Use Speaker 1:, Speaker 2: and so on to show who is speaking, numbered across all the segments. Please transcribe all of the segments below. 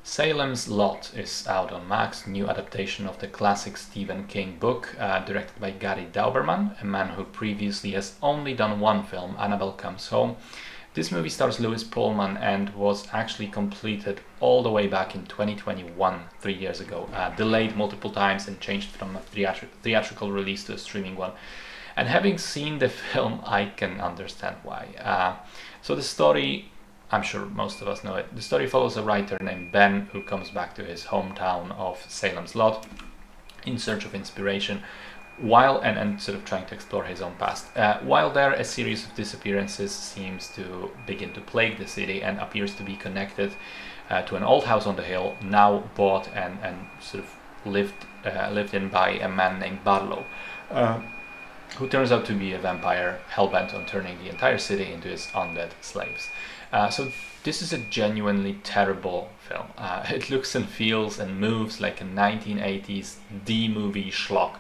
Speaker 1: Salem's Lot is out on Max, new adaptation of the classic Stephen King book, directed by Gary Dauberman, a man who previously has only done one film, Annabelle Comes Home. This movie stars Lewis Pullman and was actually completed all the way back in 2021, 3 years ago, delayed multiple times and changed from a theatrical release to a streaming one. And having seen the film, I can understand why. So the story, I'm sure most of us know it. The story follows a writer named Ben who comes back to his hometown of Salem's Lot in search of inspiration, and sort of trying to explore his own past. While there, a series of disappearances seems to begin to plague the city and appears to be connected to an old house on the hill, now bought and sort of lived in by a man named Barlow, who turns out to be a vampire hellbent on turning the entire city into his undead slaves. So this is a genuinely terrible film. It looks and feels and moves like a 1980s D-movie schlock,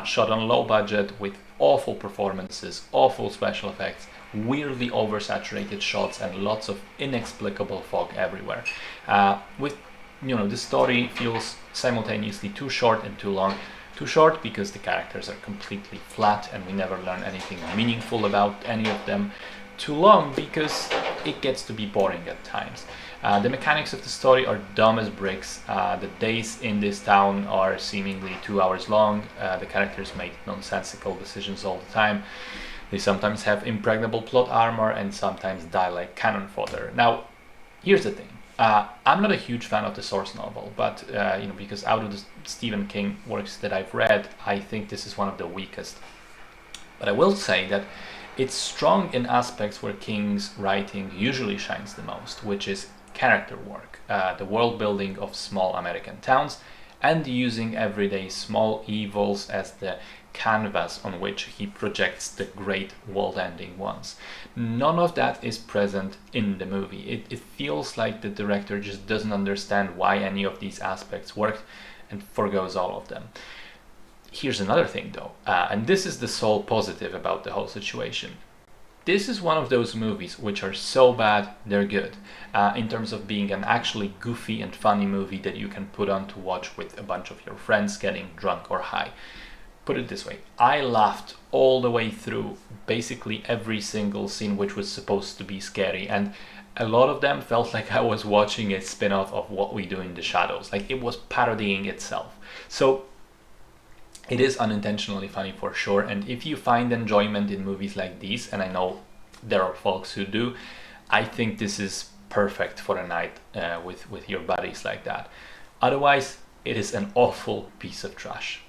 Speaker 1: shot on low budget with awful performances, awful special effects, weirdly oversaturated shots, and lots of inexplicable fog everywhere. The story feels simultaneously too short and too long. Too short because the characters are completely flat and we never learn anything meaningful about any of them. Too long because it gets to be boring at times. The mechanics of the story are dumb as bricks. The days in this town are seemingly 2 hours long. The characters make nonsensical decisions all the time. They sometimes have impregnable plot armor and sometimes die like cannon fodder. Now, here's the thing. I'm not a huge fan of the source novel, but because out of the Stephen King works that I've read, I think this is one of the weakest. But I will say that it's strong in aspects where King's writing usually shines the most, which is character work, the world building of small American towns, and using everyday small evils as the canvas on which he projects the great world-ending ones. None of that is present in the movie. It feels like the director just doesn't understand why any of these aspects worked and forgoes all of them. Here's another thing though, and this is the sole positive about the whole situation. This is one of those movies which are so bad they're good, in terms of being an actually goofy and funny movie that you can put on to watch with a bunch of your friends getting drunk or high. Put it this way, I laughed all the way through basically every single scene which was supposed to be scary, and a lot of them felt like I was watching a spin-off of What We Do in the Shadows, like it was parodying itself. So it is unintentionally funny for sure, and if you find enjoyment in movies like these, and I know there are folks who do, I think this is perfect for a night with your buddies like that. Otherwise, it is an awful piece of trash.